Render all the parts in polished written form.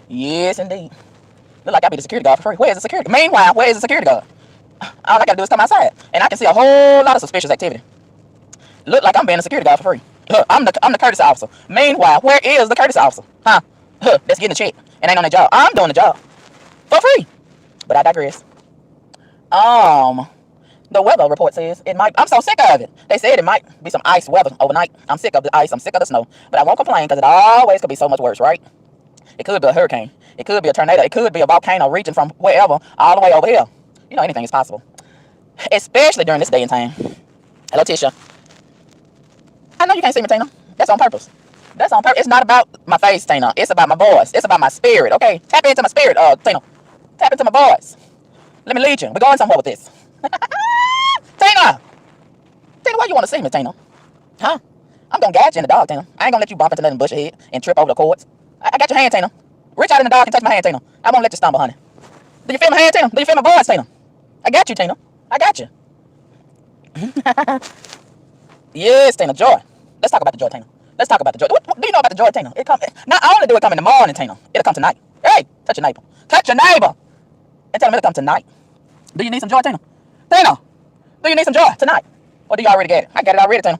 Yes, indeed. Look like I be the security guard for free. Where's the security? Meanwhile, where is the security guard? All I gotta do is come outside, and I can see a whole lot of suspicious activity. Look like I'm being a security guard for free. Look, I'm the courtesy officer. Meanwhile, where is the courtesy officer? Huh? That's getting the check and ain't on the job. I'm doing the job for free. But I digress. Um, the weather report says it might. I'm so sick of it. They said it might be some ice weather overnight. I'm sick of the ice. I'm sick of the snow. But I won't complain because it always could be so much worse, right? It could be a hurricane. It could be a tornado. It could be a volcano reaching from wherever all the way over here. You know, anything is possible, especially during this day and time. Hello, Tisha. I know you can't see me, Tina. That's on purpose. That's on purpose. It's not about my face, Tina. It's about my voice. It's about my spirit. Okay, tap into my spirit, Tina. Tap into my voice. Let me lead you. We're going somewhere with this. Tina! Tina, why you want to see me, Tina? Huh? I'm going to guide you in the dark, Tina. I ain't going to let you bump into nothing bush ahead and trip over the cords. I got your hand, Tina. Reach out in the dark and touch my hand, Tina. I won't let you stumble, honey. Do you feel my hand, Tina? Do you feel my voice, Tina? I got you, Tina. I got you. Yes, Tina, joy. Let's talk about the joy, Tina. Let's talk about the joy. What do you know about the joy, Tina? It come. Not only do it come in the morning, Tina. It'll come tonight. Hey, touch your neighbor. Touch your neighbor. And tell them it'll come tonight. Do you need some joy, Tina? Tina, do you need some joy tonight? Or do you already get it? I got it already, Tina.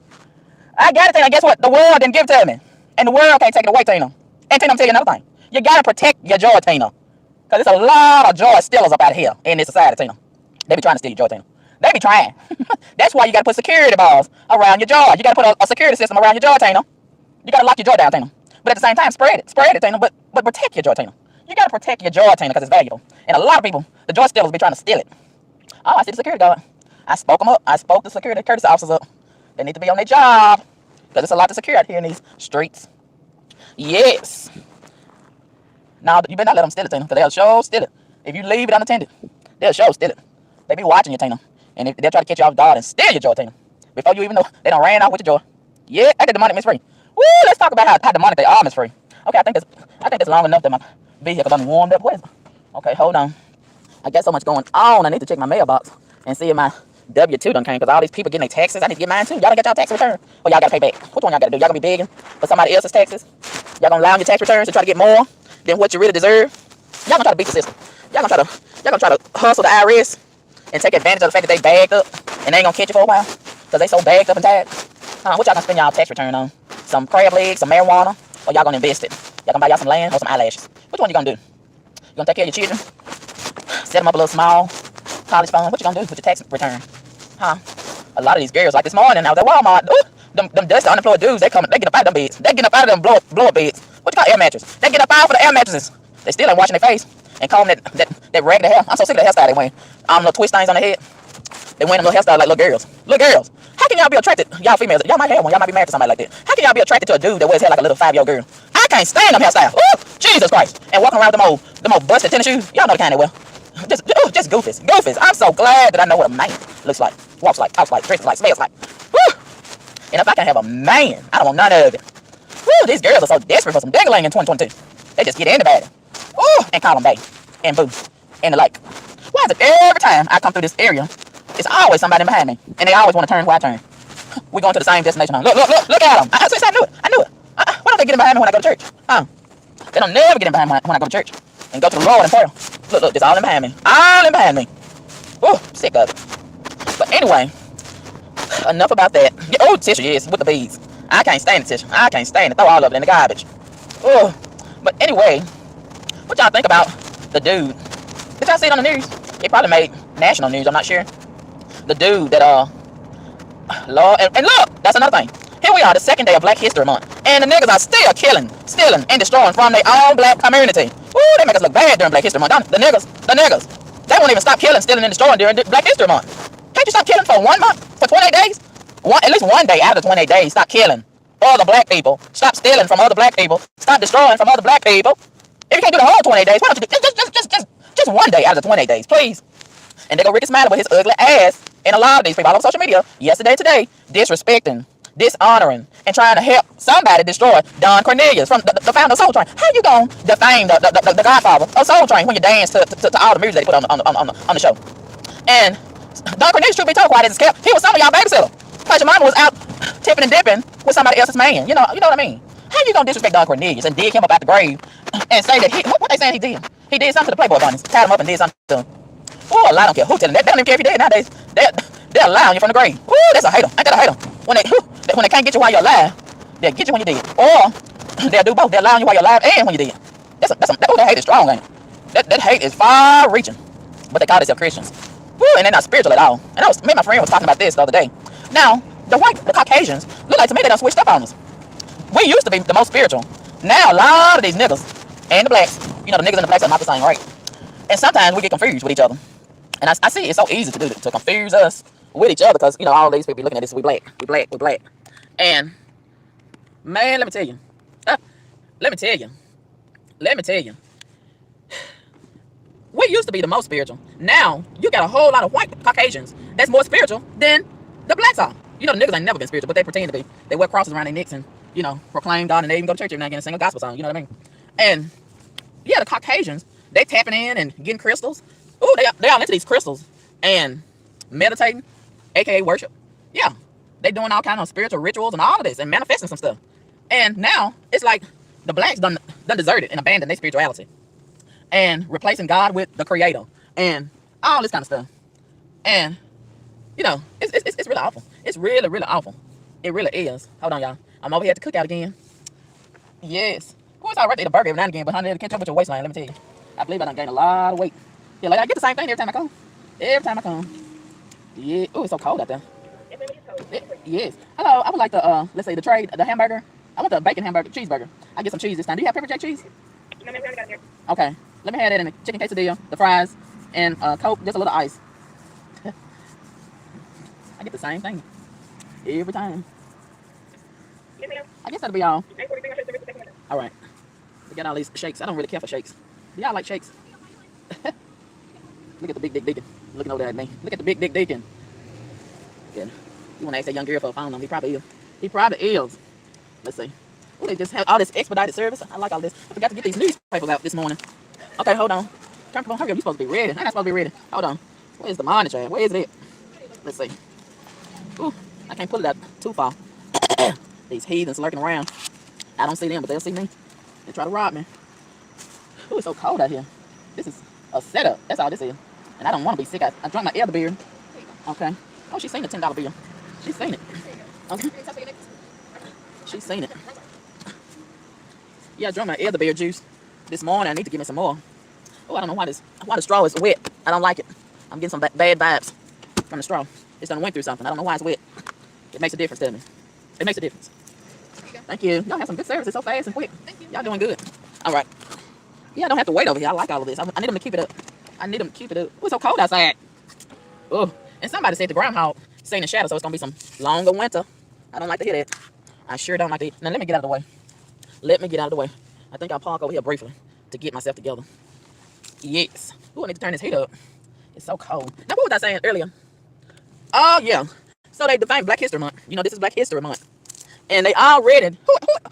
I got it, Tina. Guess what? The world didn't give it to me. And the world can't take it away, Tina. And Tina, I'm telling you another thing. You gotta protect your joy, Tina. Because there's a lot of joy stealers up out here in this society, Tina. They be trying to steal your joy, Tina. They be trying. That's why you gotta put security bars around your jaw. You gotta put a security system around your jaw, Tina. You gotta lock your jaw down, Tina. But at the same time, spread it, Tina. But protect your jaw, Tina. You gotta protect your jaw, Tina, because it's valuable. And a lot of people, the joy stealers, be trying to steal it. Oh, I see the security guard. I spoke them up. I spoke the security courtesy officers up. They need to be on their job because it's a lot to secure out here in these streets. Yes. Now you better not let them steal it, Tina, because they'll show steal it. If you leave it unattended, they'll show steal it. They be watching you, Tina. And if they'll try to catch you off guard and steal your joy, Tina. Before you even know, they done ran out with your joy. Yeah, I got demonic Miss Free. Woo, let's talk about how demonic they are, Miss Free. Okay, I think that's long enough that my vehicle done warmed up. What is it? Okay, hold on. I got so much going on. I need to check my mailbox and see if my W-2 done came, because all these people getting their taxes. I need to get mine too. Y'all done get y'all tax return? Or y'all gotta pay back? Which one y'all gotta do? Y'all gonna be begging for somebody else's taxes? Y'all gonna lie on your tax returns to try to get more than what you really deserve? Y'all gonna try to beat the system. Y'all gonna try to hustle the IRS and take advantage of the fact that they bagged up and they ain't gonna catch you for a while because they so bagged up and tired. What y'all gonna spend y'all tax return on? Some crab legs, some marijuana, or y'all gonna invest it? Y'all gonna buy y'all some land or some eyelashes? Which one you gonna do? You gonna take care of your children? Set them up a little small college fund? What you gonna do with your tax return? Huh? A lot of these girls, like this morning, I was at Walmart. Ooh, them dusty unemployed dudes, they get up out of them beds. They get up out of them blow up beds. What you call air mattress? They get up out for the air mattresses. They still ain't washing their face and combing that raggedy hair. I'm so sick of the hairstyle they wearing. Little twist things on their head. They wearing them little hairstyles like little girls. Little girls. How can y'all be attracted? Y'all females, y'all might have one. Y'all might be married to somebody like that. How can y'all be attracted to a dude that wears hair like a little 5-year-old girl? I can't stand them hairstyles. Ooh, Jesus Christ. And walking around with them old busted tennis shoes. Y'all know the kind they wear. Just goofies. Goofies. I'm so glad that I know what a man looks like, walks like, talks like, dresses like, smells like. Woo! And if I can have a man, I don't want none of it. Woo, these girls are so desperate for some dingling in 2022. They just get anybody. Ooh, and call them babe and boo and the like. Why is it every time I come through this area, it's always somebody behind me, and they always want to turn where I turn? We're going to the same destination. Look at them. I knew it. Why don't they get in behind me when I go to church? They don't never get in behind me when I go to church and go to the Lord in prayer. Look, it's all in behind me. All in behind me. Ooh, sick of it. But anyway, enough about that. Oh, tissue, yes, with the beads. I can't stand the tissue. I can't stand it. Throw all of it in the garbage. Oh, but anyway, what y'all think about the dude? Did y'all see it on the news? It probably made national news, I'm not sure. The dude that, Lord, and look, that's another thing. Here we are, the second day of Black History Month, and the niggas are still killing, stealing, and destroying from their own black community. Ooh, they make us look bad during Black History Month, don't they? The niggas, they won't even stop killing, stealing, and destroying during Black History Month. Can't you stop killing for 1 month, for 28 days? At least one day out of the 28 days, stop killing other black people. Stop stealing from other black people. Stop destroying from other black people. If you can't do the whole 28 days, why don't you do just 1 day out of the 28 days, please? And they go Ricky Smiley with his ugly ass and a lot of these people all over social media yesterday, today, disrespecting, dishonoring, and trying to help somebody destroy Don Cornelius from the founder of Soul Train. How you gonna defame the godfather of Soul Train when you dance to all the music they put on the show? And Don Cornelius, truth be told, quiet as kept, he was some of y'all babysitter. Because your mama was out tipping and dipping with somebody else's man. You know what I mean? How you gonna disrespect Don Cornelius and dig him up out the grave and say that what they saying he did? He did something to the Playboy bunnies, tied him up and did something to him. Oh, a lie, don't care who telling that. They don't even care if he did nowadays. They're allowing you from the grave. Ooh, that's a hater. Ain't that a hater? When they can't get you while you're alive, they'll get you when you're dead. Or they'll do both. They're allowing you while you're alive and when you're dead. That hate is strong, ain't it? That hate is far reaching. But they call themselves Christians. Woo, and they're not spiritual at all. And me and my friend was talking about this the other day. Now, the Caucasians, look like to me they done switched up on us. We used to be the most spiritual. Now, a lot of these niggas and the blacks, the niggas and the blacks are not the same, right? And sometimes we get confused with each other. And I see it's so easy to do to confuse us with each other because, all these people be looking at this, we black. And, man, let me tell you. We used to be the most spiritual. Now, you got a whole lot of white Caucasians that's more spiritual than the blacks are. The niggas ain't never been spiritual, but they pretend to be. They wear crosses around their necks and, proclaim God, and they even go to church every now and again and sing a gospel song, you know what I mean? And, yeah, the Caucasians, they tapping in and getting crystals. Ooh, they all into these crystals and meditating, aka worship. Yeah, they doing all kind of spiritual rituals and all of this and manifesting some stuff. And now, it's like the blacks done deserted and abandoned their spirituality. And replacing God with the creator and all this kind of stuff. And, it's really awful. It's really, really awful. It really is. Hold on, y'all. I'm over here at the cookout again. Yes. Of course, I already eat a burger every now and again, but honey, it'll catch up with your waistline, let me tell you. I believe I done gained a lot of weight. Yeah, like I get the same thing every time I come. Yeah. Oh, it's so cold out there. Yes. Hello, I would like the, let's say the hamburger. I want the bacon hamburger, cheeseburger. I get some cheese this time. Do you have pepper jack cheese? No, ma'am, we only got it here. Okay. Let me have that in the chicken quesadilla, the fries, and Coke, just a little ice. I get the same thing every time. Yes, ma'am. I guess that'll be all. All right. We got all these shakes. I don't really care for shakes. Do y'all like shakes? Look at the big dick deacon looking over there at me. Look at the big dick deacon. Yeah. You want to ask that young girl for a phone number? He probably is. Let's see. Oh, they just have all this expedited service. I like all this. I forgot to get these newspapers out this morning. Okay, hold on. Come on, hurry up. You're supposed to be ready. I'm not supposed to be ready. Hold on. Where's the monitor at? Where is it? Let's see. Ooh, I can't pull it out too far. These heathens lurking around. I don't see them, but they'll see me. They try to rob me. Ooh, it's so cold out here. This is a setup. That's all this is. And I don't want to be sick. I drank my elder beer. Okay. Oh, she's seen the $10 bill. She's seen it. Okay. She's seen it. Yeah, I drank my elder beer juice this morning. I need to give me some more. Oh, I don't know why the straw is wet. I don't like it. I'm getting some bad vibes from the straw. It's done went through something. I don't know why it's wet. It makes a difference to me. It makes a difference. Thank you. Y'all have some good service. It's so fast and quick. Y'all doing good. All right. Yeah, I don't have to wait over here. I like all of this. I need them to keep it up. Oh, it's so cold outside. Oh, and somebody said the groundhog seen the shadow, so it's going to be some longer winter. I don't like to hear that. I sure don't like to. Now, let me get out of the way. I think I'll park over here briefly to get myself together. Yes. Ooh, I need to turn this heat up. It's so cold. Now, what was I saying earlier? Oh, yeah. So they define Black History Month. This is Black History Month. And they already,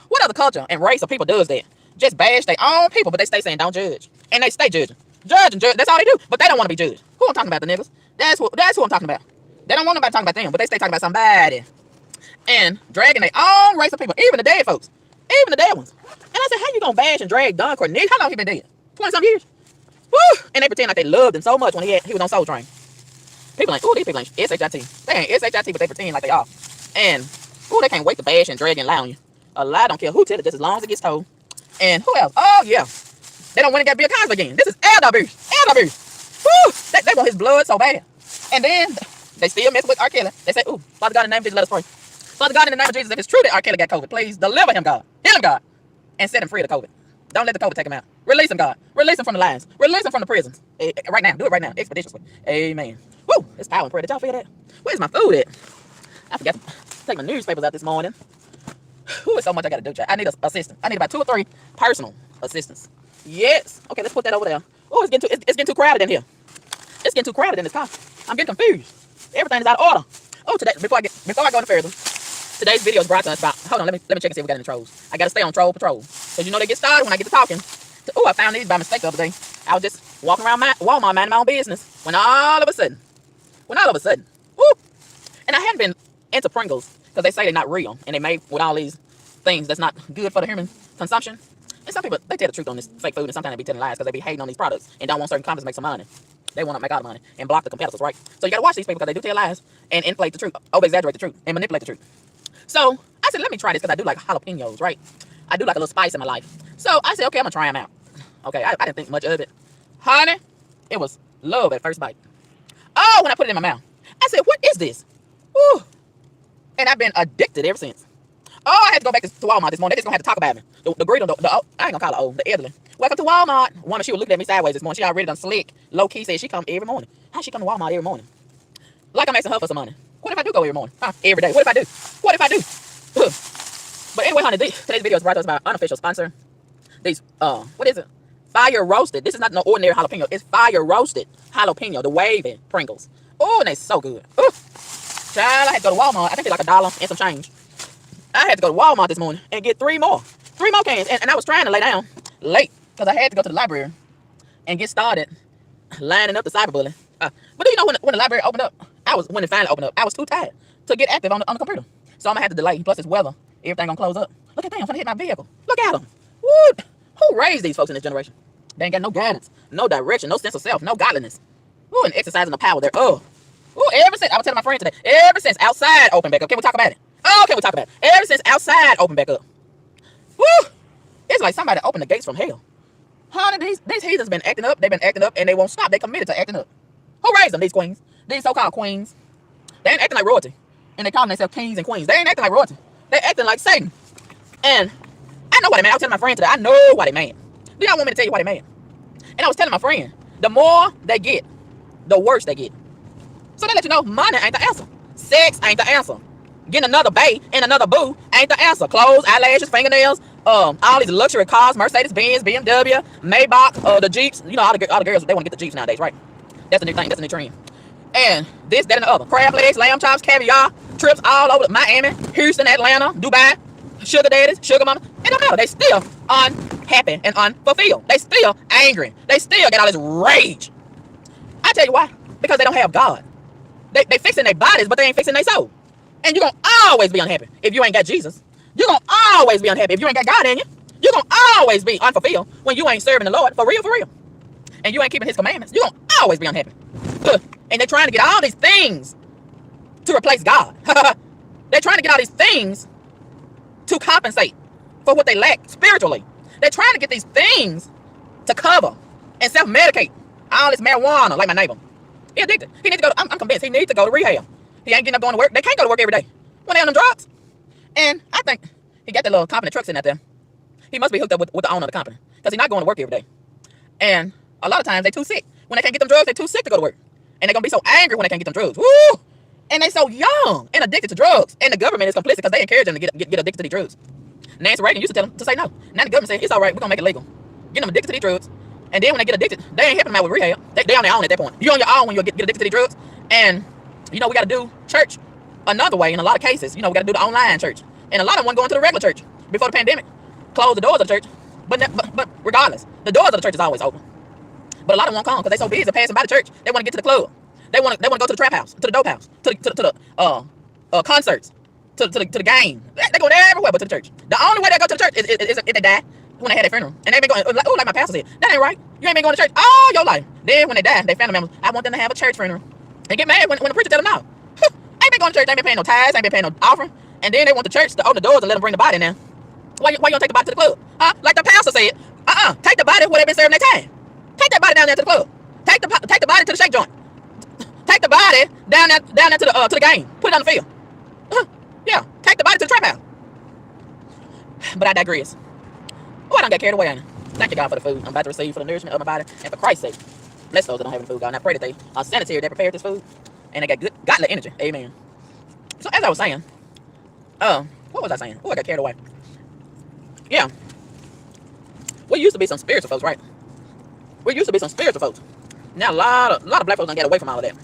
what other culture and race of people does that? Just bash their own people, but they stay saying don't judge. And they stay judging. Judge. That's all they do. But they don't want to be judged. Who I'm talking about, the niggas? That's who I'm talking about. They don't want nobody talking about them, but they stay talking about somebody. And dragging their own race of people, even the dead folks. Even the dead ones. And I said, how you gonna bash and drag Don Cornelius? How long he been dead? 20-some years? Woo! And they pretend like they loved him so much when he was on Soul Train. People like, ooh, these people ain't S-H-I-T. They ain't S-H-I-T, but they pretend like they are. And, ooh, they can't wait to bash and drag and lie on you. A lie don't care who tell it, just as long as it gets told. And who else? Oh, yeah. They don't want to get Bill Cosby again. This is elder abuse. Elder abuse. Woo! They want his blood so bad. And then they still mess with R. Kelly. They say, ooh, Father God, in the name of Jesus, let us pray. Father God, in the name of Jesus, if it's true that R. Kelly got COVID, please deliver him, God. Heal him, God. And set him free of the COVID. Don't let the COVID take him out. Release him, God. Release him from the lines. Release him from the prisons. Right now. Do it right now. Expeditiously. Amen. Woo! It's power and prayer. Did y'all feel that? Where's my food at? I forgot to take my newspapers out this morning. Whew, it's so much I got to do. I need an assistant. I need about 2 or 3 personal assistants. Yes. Okay, let's put that over there. Oh, it's getting too crowded in here. It's getting too crowded in this car. I'm getting confused. Everything is out of order. Oh, today before I go any further, today's video is brought to us by. Hold on, let me check and see if we got any trolls. I gotta stay on troll patrol because they get started when I get to talking. Oh, I found these by mistake the other day. I was just walking around Walmart minding my own business when all of a sudden, woo! And I hadn't been into Pringles because they say they're not real and they made with all these things that's not good for the human consumption. And some people, they tell the truth on this fake food, and sometimes they be telling lies because they be hating on these products and don't want certain companies to make some money. They want to make all the money and block the competitors, right? So you got to watch these people because they do tell lies and inflate the truth, over-exaggerate the truth, and manipulate the truth. So I said, let me try this because I do like jalapenos, right? I do like a little spice in my life. So I said, okay, I'm going to try them out. Okay, I didn't think much of it. Honey, it was love at first bite. Oh, when I put it in my mouth, I said, what is this? Woo. And I've been addicted ever since. Oh, I had to go back to Walmart this morning. They just gonna have to talk about me. The greeter, I ain't gonna call her old, the elderly. Welcome to Walmart. Woman, she was looking at me sideways this morning. She already done slick. Low key said she come every morning. How she come to Walmart every morning? Like I'm asking her for some money. What if I do go every morning? Every day. What if I do? What if I do? But anyway, honey, today's video is brought to us by our unofficial sponsor. These, what is it? Fire roasted. This is not no ordinary jalapeno. It's fire roasted jalapeno, the wavy Pringles. Oh, and they're so good. Ooh. Child, I had to go to Walmart. I think they're like $1 and some change. I had to go to Walmart this morning and get 3 more. 3 more cans. And I was trying to lay down late because I had to go to the library and get started lining up the cyberbullying. But do you know when the library opened up, when it finally opened up, I was too tired to get active on the computer. So I'm going to have to delay. Plus, it's weather. Everything going to close up. Look at them. I'm going to hit my vehicle. Look at them. Woo. Who raised these folks in this generation? They ain't got no guidance, no direction, no sense of self, no godliness. Ooh, and exercising the power there. Oh. Ooh, ever since, I was telling my friend today, ever since outside opened back up. Can we talk about it? Oh, can we talk about it? Ever since outside opened back up. Woo! It's like somebody opened the gates from hell. Honey, these heathens been acting up. They've been acting up and they won't stop. They committed to acting up. Who raised them, these queens? These so-called queens. They ain't acting like royalty. And they calling themselves kings and queens. They ain't acting like royalty. They acting like Satan. And I know what they meant. I was telling my friend today, I know what they meant. Do y'all want me to tell you what they meant? And I was telling my friend, the more they get, the worse they get. So they let you know money ain't the answer. Sex ain't the answer. Getting another bae and another boo ain't the answer. Clothes, eyelashes, fingernails, all these luxury cars, Mercedes, Benz, BMW, Maybach, the Jeeps. You know, all the girls, they want to get the Jeeps nowadays, right? That's the new thing. That's the new trend. And this, that, and the other. Crab legs, lamb chops, caviar, trips all over Miami, Houston, Atlanta, Dubai, sugar daddies, sugar mama. It don't matter. They still unhappy and unfulfilled. They still angry. They still get all this rage. I tell you why. Because they don't have God. They fixing their bodies, but they ain't fixing their soul. And you're going to always be unhappy if you ain't got Jesus. You're going to always be unhappy if you ain't got God in you. You're going to always be unfulfilled when you ain't serving the Lord for real, for real. And you ain't keeping his commandments. You're going to always be unhappy. And they're trying to get all these things to replace God. They're trying to get all these things to compensate for what they lack spiritually. They're trying to get these things to cover and self-medicate all this marijuana, like my neighbor. He addicted. He needs to go. I'm convinced he needs to go to rehab. He ain't getting up going to work. They can't go to work every day when they on them drugs. And I think he got that little company truck sitting out there. He must be hooked up with the owner of the company because he's not going to work every day. And a lot of times they too sick. When they can't get them drugs, they too sick to go to work. And they're going to be so angry when they can't get them drugs. Woo! And they so young and addicted to drugs. And the government is complicit because they encourage them to get addicted to these drugs. Nancy Reagan used to tell them to say no. Now the government said, it's all right. We're going to make it legal. Get them addicted to these drugs. And then when they get addicted, they ain't helping them out with rehab. They on their own at that point. You're on your own when you get addicted to these drugs. And, you know, we got to do church another way in a lot of cases. You know, we got to do the online church. And a lot of them want to go into the regular church before the pandemic. Close the doors of the church. But regardless, the doors of the church is always open. But a lot of them won't come because they're so busy passing by the church. They want to get to the club. They want to go to the trap house, to the dope house, to the concerts, to the game. They go everywhere but to the church. The only way they go to the church is if they die when they had their funeral. And they been going, like my pastor said, that ain't right. You ain't been going to church all your life. Then when they die, their family members, I want them to have a church funeral. They get mad when the preacher tell them no. Ain't been going to church, ain't been paying no tithes, ain't been paying no offering. And then they want the church to open the doors and let them bring the body in there. Why you don't take the body to the club? Like the pastor said, take the body where they been serving their time. Take that body down there to the club. Take the body to the shake joint. Take the body down there to the game. Put it on the field. Yeah, take the body to the trap house. But I digress. Oh, I don't get carried away, ain't I? Thank you, God, for the food I'm about to receive, for the nourishment of my body, and for Christ's sake. Bless those that don't have any food, God. And I pray that they are sanitary, they prepared this food, and they got good, godly energy. Amen. So as I was saying, what was I saying? Oh, I got carried away. Yeah. We used to be some spiritual folks, right? We used to be some spiritual folks. Now a lot of black folks don't get away from all of that.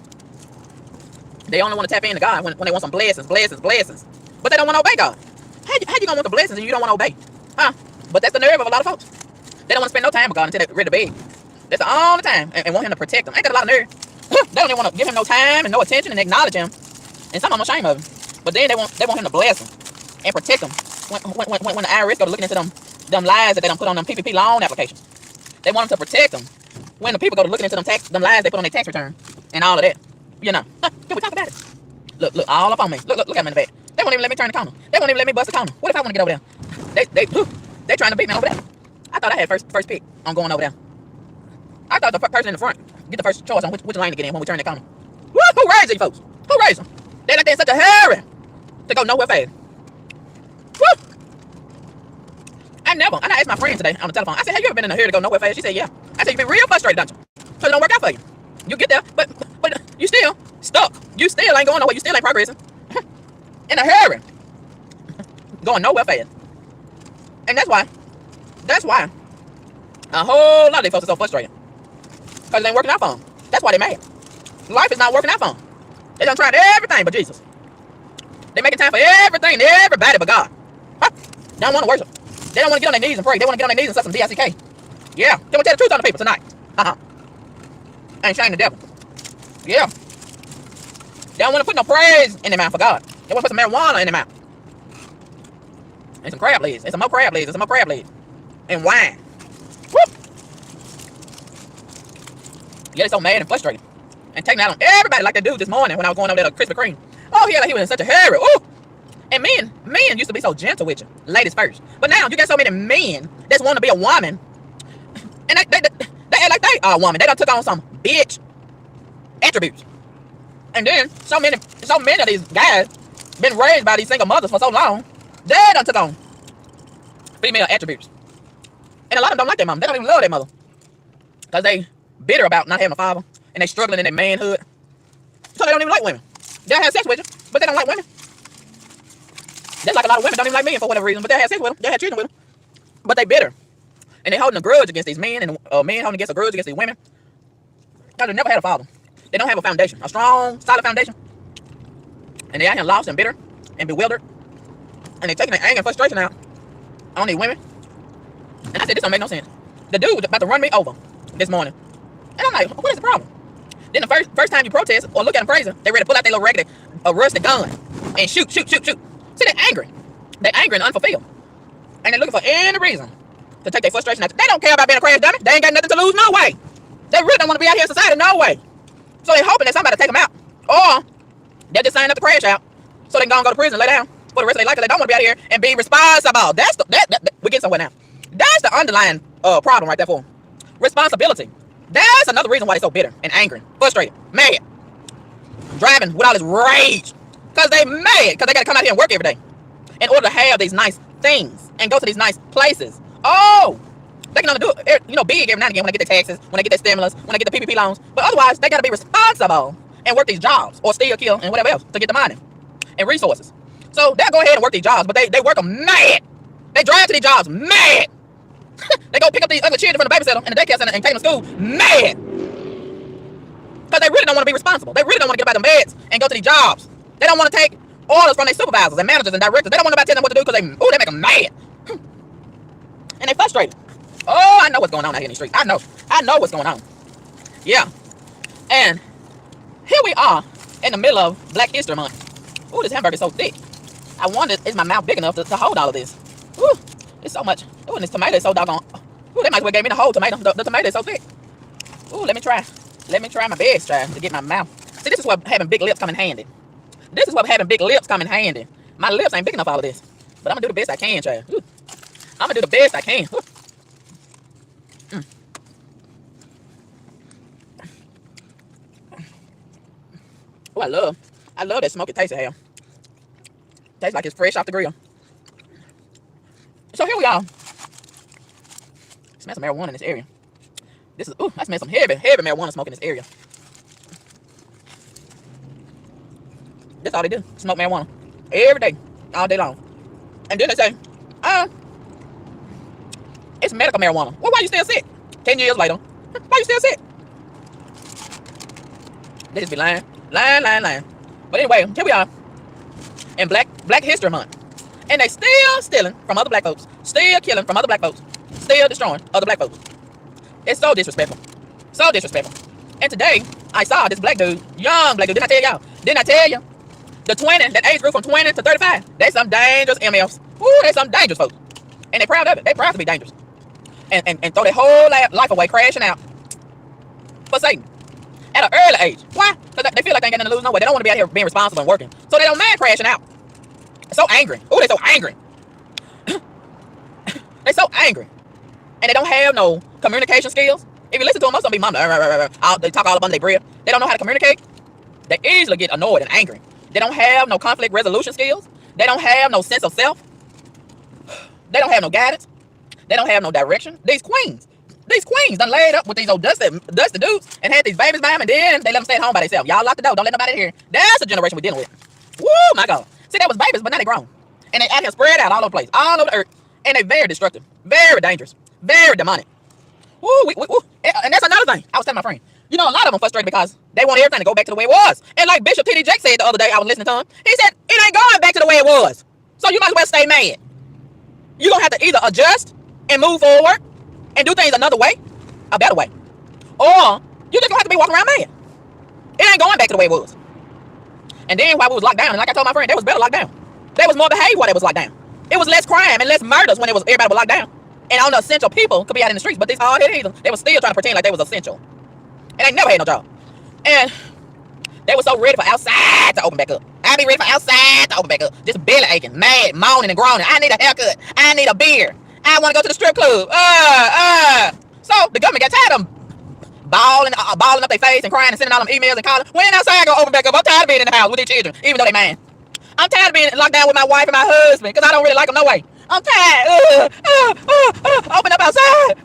They only want to tap into God when they want some blessings. But they don't want to obey God. How you gonna want the blessings and you don't want to obey? But that's the nerve of a lot of folks. They don't want to spend no time with God until they're ready to beg. That's the only time, and want him to protect them. Ain't that a lot of nerve? They don't even want to give him no time and no attention and acknowledge him. And some of them are ashamed of him. But then they want him to bless them and protect them When the IRS go to looking into them lies that they don't put on them PPP loan applications, they want them to protect them. When the people go to looking into them lies they put on their tax return and all of that, you know. Can we talk about it? Look, all up on me. Look at me in the back. They won't even let me turn the corner. They won't even let me bust the corner. What if I want to get over there? They trying to beat me over there. I thought I had first pick on going over there. I thought the person in the front get the first choice on which lane to get in when we turn the corner. Who raised these folks? Who raised them? They like they in such a hurry to go nowhere fast. Woo! I asked my friend today on the telephone. I said, have you ever been in a hurry to go nowhere fast? She said, yeah. I said, you've been real frustrated, don't you? Because it don't work out for you. You get there, but you still stuck. You still ain't going nowhere. You still ain't progressing. In a hurry. Going nowhere fast. And that's why a whole lot of these folks are so frustrated. Because it ain't working out for them. That's why they mad. Life is not working out for them. They done tried everything but Jesus. They making time for everything, everybody but God. Huh? They don't want to worship. They don't want to get on their knees and pray. They want to get on their knees and set some DICK. Yeah. Can we tell the truth on the people tonight? Ain't shame the devil. Yeah. They don't want to put no praise in their mouth for God. They want to put some marijuana in their mouth. And some crab legs. And some more crab legs. And some more crab legs. And wine. Whoop. Yeah, they're so mad and frustrated. And taking out on everybody like they do this morning when I was going over there to Krispy Kreme. Oh, yeah, like he was in such a hurry. Ooh. And men used to be so gentle with you. Ladies first. But now you got so many men that want to be a woman. And they act like they are a woman. They done took on some bitch attributes. And then so many of these guys been raised by these single mothers for so long, they done took on female attributes. And a lot of them don't like their mom. They don't even love their mother. Because they bitter about not having a father. And they struggling in their manhood. So they don't even like women. They'll have sex with you, but they don't like women. Just like a lot of women don't even like men for whatever reason, but they'll have sex with them. They'll have children with them. But they bitter. And they holding a grudge against these men, and men holding against a grudge against these women. Because they never had a father. They don't have a foundation, a strong, solid foundation. And they out here lost and bitter and bewildered. And they taking their anger and frustration out on these women. And I said, this don't make no sense. The dude was about to run me over this morning. And I'm like, what is the problem? Then the first time you protest or look at them crazy, they ready to pull out their little raggedy, rusty gun and shoot. See, they're angry. They're angry and unfulfilled. And they're looking for any reason to take their frustration out. They don't care about being a crash dummy. They ain't got nothing to lose, no way. They really don't want to be out here in society, no way. So they're hoping that somebody take them out. Or they're just signing up to crash out so they can go to prison and lay down for the rest of their life because they don't want to be out here and be responsible. That's we get somewhere now. That's the underlying problem right there for them. Responsibility. That's another reason why they're so bitter and angry, frustrated, mad, driving with all this rage. Because they mad, because they got to come out here and work every day in order to have these nice things and go to these nice places. Oh, they can only do it, big every now and again when they get their taxes, when they get their stimulus, when they get the PPP loans. But otherwise, they got to be responsible and work these jobs or steal, kill, and whatever else to get the money and resources. So they'll go ahead and work these jobs, but they work them mad. They drive to these jobs mad. They go pick up these other children from the babysitter and the daycare center and take them to school mad. Because they really don't want to be responsible. They really don't want to get about the meds and go to these jobs. They don't want to take orders from their supervisors and managers and directors. They don't want nobody telling them what to do because they make them mad. And they frustrated. Oh, I know what's going on out here in the streets. I know what's going on. Yeah. And here we are in the middle of Black History Month. Ooh, this hamburger is so thick. I wonder, is my mouth big enough to hold all of this? Ooh, it's so much. Ooh, and this tomato is so doggone. Ooh, they might as well gave me the whole tomato. The tomato is so thick. Ooh, let me try my best to get my mouth. See, this is what having big lips come in handy. This is what having big lips come in handy. My lips ain't big enough for all of this. But I'm going to do the best I can, child. Ooh. I'm going to do the best I can. Oh, I love that smoky taste it have. Tastes like it's fresh off the grill. So here we are. Smell some marijuana in this area. I smell some heavy marijuana smoke in this area. That's all they do. Smoke marijuana. Every day. All day long. And then they say, it's medical marijuana. Well, why you still sick? 10 years later. Why you still sick? They just be lying. Lying. But anyway, here we are. In Black History Month. And they still stealing from other black folks. Still killing from other black folks. Still destroying other black folks. It's so disrespectful. So disrespectful. And today, I saw this black dude, young black dude. Didn't I tell y'all? The 20, that age group from 20 to 35, they some dangerous MFs. Ooh, they some dangerous folks. And they proud of it. They proud to be dangerous. And throw their whole life away crashing out for Satan at an early age. Why? Because they feel like they ain't got nothing to lose no way. They don't want to be out here being responsible and working. So they don't mind crashing out. They're so angry. Ooh, they're so angry. They're so angry. And they don't have no communication skills. If you listen to them, most of them be mama. They talk all up under their breath. They don't know how to communicate. They easily get annoyed and angry. They don't have no conflict resolution skills. They don't have no sense of self. They don't have no guidance. They don't have no direction. These queens done laid up with these old dusty dudes and had these babies by them, and then they let them stay at home by themselves. Y'all lock the door. Don't let nobody in here. That's the generation we're dealing with. Woo, my God. See, that was babies, but now they grown. And they out here spread out all over the place, all over the earth. And they very destructive, very dangerous, very demonic. Woo, woo. And that's another thing. I was telling my friend. You know, a lot of them frustrated because they want everything to go back to the way it was. And like Bishop T.D. Jakes said the other day, I was listening to him. He said, it ain't going back to the way it was. So you might as well stay mad. You're going to have to either adjust and move forward and do things another way, a better way. Or you're just going to have to be walking around mad. It ain't going back to the way it was. And then while we was locked down, and like I told my friend, there was better locked down. There was more behavior while they was locked down. It was less crime and less murders when everybody was locked down. And all the essential people could be out in the streets, but these hard-headed heathens, they were still trying to pretend like they was essential. And they never had no job. And they were so ready for outside to open back up. I be ready for outside to open back up. Just belly aching, mad, moaning and groaning. I need a haircut. I need a beer. I want to go to the strip club. So the government got tired of them balling up their face and crying and sending all them emails and calling. When outside gonna open back up? I'm tired of being in the house with these children, even though they man. I'm tired of being locked down with my wife and my husband because I don't really like them no way. I'm tired. Open up outside.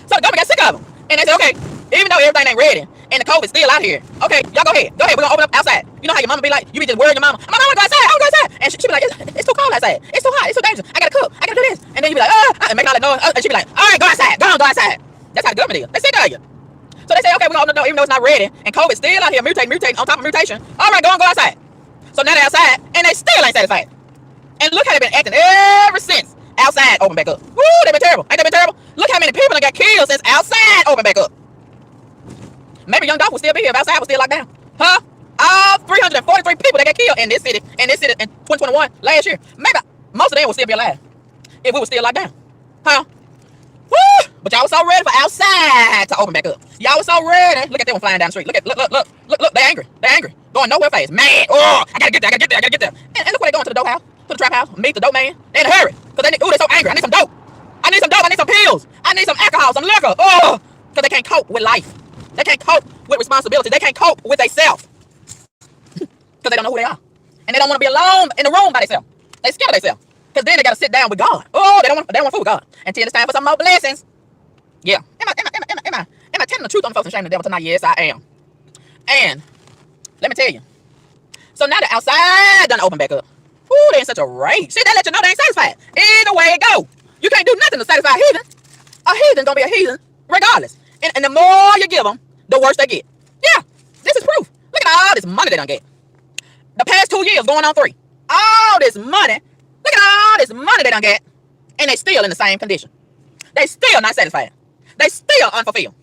So the government got sick of them. And they said, okay, even though everything ain't ready and the COVID's still out here, okay, y'all go ahead. We're gonna open up outside. You know how your mama be like, you be just worrying your mama. My mama go outside, I wanna go outside. And she be like, it's too cold outside. It's too hot, it's too dangerous. I gotta cook, I gotta do this. And then you be like, and make all that noise. And she be like, all right, go outside, go outside. That's how the government is. They sick of you. So they say, okay, we're gonna open the door even though it's not ready. And COVID's still out here mutating on top of mutation. All right, go outside. So now they're outside and they still ain't satisfied. And look how they've been acting ever since outside open back up. Woo, they've been terrible. Ain't they been terrible? Look how many people got killed since outside open back up. Maybe Young Dolph will still be here if outside was still locked down. Huh? All 343 people that got killed in this city in 2021 last year. Maybe most of them will still be alive if we were still locked down. Huh? Woo! But y'all was so ready for outside to open back up. Y'all was so ready. Look at them flying down the street. Look. They angry. Going nowhere fast. Mad. Oh, I gotta get there. And look where they going, to the dope house, to the trap house, meet the dope man. They in a hurry. Cause they're so angry. I need some dope. I need some pills. I need some alcohol, some liquor. Oh, cause they can't cope with life. They can't cope with responsibility. They can't cope with themselves. Cause they don't know who they are. And they don't want to be alone in the room by themselves. They scared of themselves. Cause then they gotta sit down with God. Oh, they don't want to fool with God. Until it's time for some more blessings. Yeah. Am I telling the truth on the folks and shaming the devil tonight? Yes, I am. And let me tell you. So now the outside done open back up. Ooh, they in such a rage. See, they let you know they ain't satisfied. Either way it go. You can't do nothing to satisfy a heathen. A heathen gonna be a heathen regardless. And the more you give them, the worse they get. Yeah, this is proof. Look at all this money they done get. The past 2 years going on 3. All this money. Look at all this money they done get. And they still in the same condition. They still not satisfied. They still unfulfilled.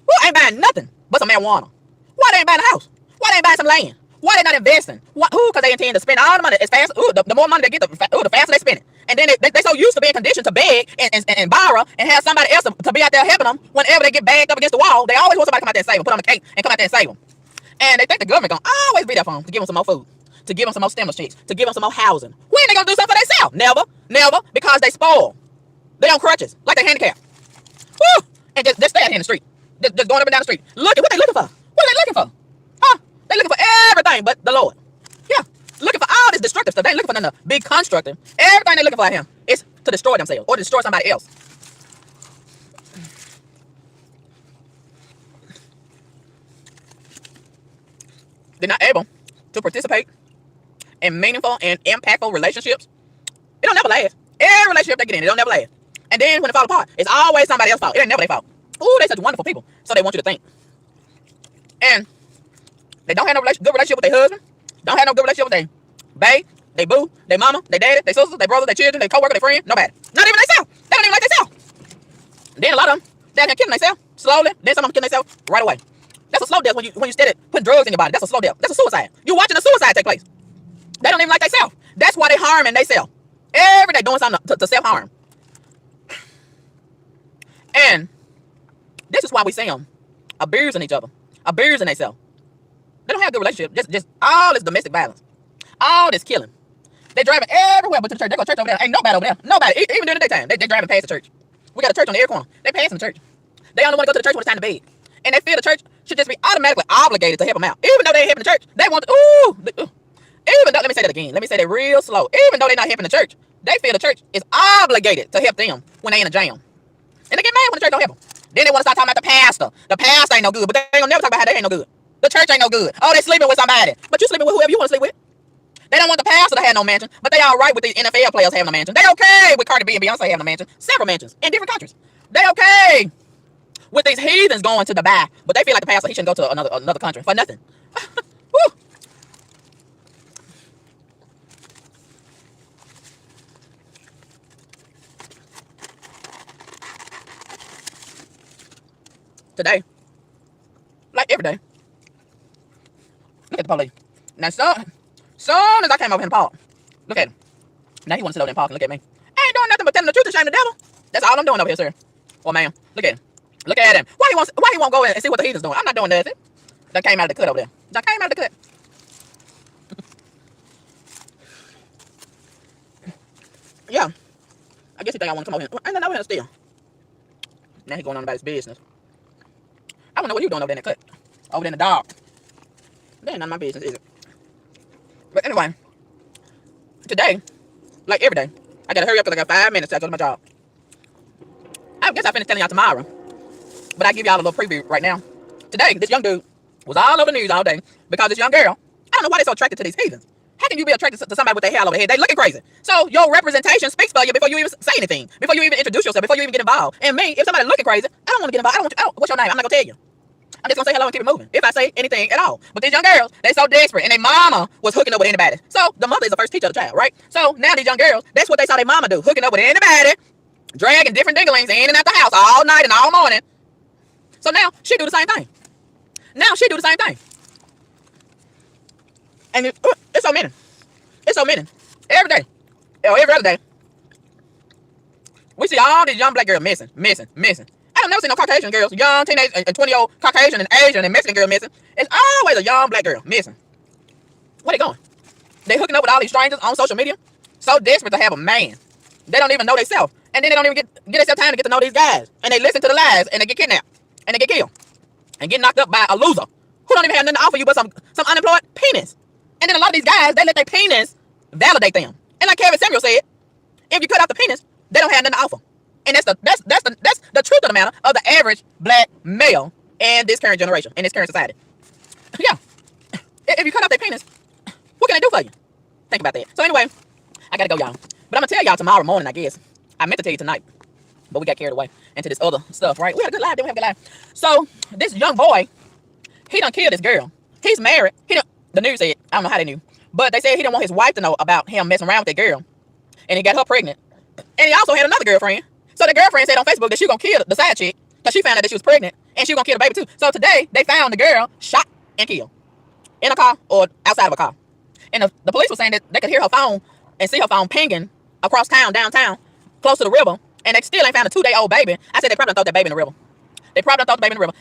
Who ain't buying nothing but some marijuana? Why they ain't buying a house? Why they ain't buying some land? Why they not investing? Who? Because they intend to spend all the money as fast. Ooh, the more money they get, the faster they spend it. And then they so used to being conditioned to beg and borrow and have somebody else to be out there helping them whenever they get bagged up against the wall. They always want somebody to come out there and save them, put on the cake and come out there and save them. And they think the government gonna always be there for them to give them some more food, to give them some more stimulus checks, to give them some more housing. When they gonna do something for themselves? Never, because they spoil. They on crutches, like they handicapped. Woo! And just stay out here in the street, just going up and down the street. Look at what they looking for. What are they looking for? Huh? They looking for everything but the Lord. Yeah, looking for all this destructive stuff. They ain't looking for nothing to be constructive. Everything they looking for out here is to destroy themselves or to destroy somebody else. They're not able to participate in meaningful and impactful relationships. It don't never last. Every relationship they get in, it don't never last. And then when it fall apart, it's always somebody else's fault. It ain't never their fault. Ooh, they such wonderful people. So they want you to think. And they don't have no good relationship with their husband. Don't have no good relationship with their babe, their boo, their mama, their daddy, their sisters, their brother, their children, their co-worker, their friend. Nobody. Not even themselves. They don't even like themselves. Then a lot of them, they're killing themselves slowly. Then some of them killing themselves right away. That's a slow death when you steady putting drugs in your body. That's a slow death. That's a suicide. You're watching a suicide take place. They don't even like themselves. That's why they harming themselves. Every day doing something to self-harm. And this is why we see them abusing each other, abusing themselves. They don't have a good relationship. Just all this domestic violence, all this killing. They driving everywhere but to the church. They go to church over there. Ain't nobody over there. Nobody. Even during the daytime. They driving past the church. We got a church on every corner. They passing the church. They only want to go to the church when it's time to bed. And they feel the church should just be automatically obligated to help them out. Even though they ain't helping the church, they want to, even though, let me say that again. Let me say that real slow. Even though they're not helping the church, they feel the church is obligated to help them when they in a jam. And they get mad when the church don't help them. Then they want to start talking about the pastor. The pastor ain't no good, but they ain't gonna never talk about how they ain't no good. The church ain't no good. Oh, they sleeping with somebody. But you sleeping with whoever you want to sleep with. They don't want the pastor to have no mansion, but they all right with these NFL players having a mansion. They okay with Cardi B and Beyonce having a mansion. Several mansions in different countries. They okay with these heathens going to Dubai, but they feel like the pastor, he shouldn't go to another country for nothing. Woo. Today, like every day, look at the police. Now, soon as I came over in the park, look at him. Now he want to sit over in the park and look at me. I ain't doing nothing but telling the truth to shame the devil. That's all I'm doing over here, sir. Well, ma'am, look at him. Look at him. Why he won't go in and see what the heathen's doing? I'm not doing nothing. That came out of the cut over there. That came out of the cut. Yeah. I guess he think I want to come over here. I ain't nothing over here still. Now he going on about his business. I don't know what you doing over there in the cut. Over there in the dark. That ain't none of my business, is it? But anyway, today, like every day, I gotta hurry up because I got 5 minutes till I go to my job. I guess I finished telling y'all tomorrow, but I give y'all a little preview right now. Today, this young dude was all over the news all day because this young girl, I don't know why they're so attracted to these heathens. How can you be attracted to somebody with their hair over their head? They looking crazy. So your representation speaks for you before you even say anything, before you even introduce yourself, before you even get involved. And me, if somebody looking crazy, I don't want to get involved. What's your name? I'm not gonna tell you. I'm just gonna say hello and keep it moving. If I say anything at all. But these young girls, they so desperate, and their mama was hooking up with anybody. So the mother is the first teacher of the child, right? So now these young girls, that's what they saw their mama do, hooking up with anybody, dragging different dinglings in and out the house all night and all morning. So now she do the same thing. And it's so many. It's so many. Every day, or every other day, we see all these young black girls missing. I don't never see no Caucasian girls, young teenage and 20-year-old Caucasian and Asian and Mexican girl missing. It's always a young black girl missing. Where they going? They hooking up with all these strangers on social media, so desperate to have a man. They don't even know themselves, and then they don't even get themselves time to get to know these guys. And they listen to the lies, and they get kidnapped, and they get killed, and get knocked up by a loser who don't even have nothing to offer you but some unemployed penis. And then a lot of these guys, they let their penis validate them. And like Kevin Samuel said, if you cut out the penis, they don't have nothing to offer. And that's the truth of the matter of the average black male in this current generation, in this current society. Yeah. If you cut off their penis, what can they do for you? Think about that. So anyway, I gotta go, y'all. But I'm gonna tell y'all tomorrow morning, I guess. I meant to tell you tonight, but we got carried away into this other stuff, right? We had a good life, didn't we have a good life? So this young boy, he done killed this girl. He's married. The news said, I don't know how they knew, but they said he didn't want his wife to know about him messing around with that girl. And he got her pregnant. And he also had another girlfriend. So the girlfriend said on Facebook that she was going to kill the side chick because she found out that she was pregnant and she was going to kill the baby too. So today they found the girl shot and killed in a car or outside of a car. And the police were saying that they could hear her phone and see her phone pinging across town, downtown, close to the river. And they still ain't found a 2-day-old baby. I said they probably throw that baby in the river.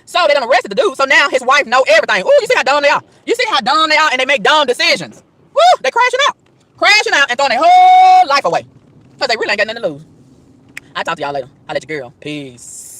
So they done arrested the dude. So now his wife know everything. Ooh, you see how dumb they are. And they make dumb decisions. Woo, they crashing out and throwing their whole life away because they really ain't got nothing to lose. I'll talk to y'all later. I'll let you girl. Peace.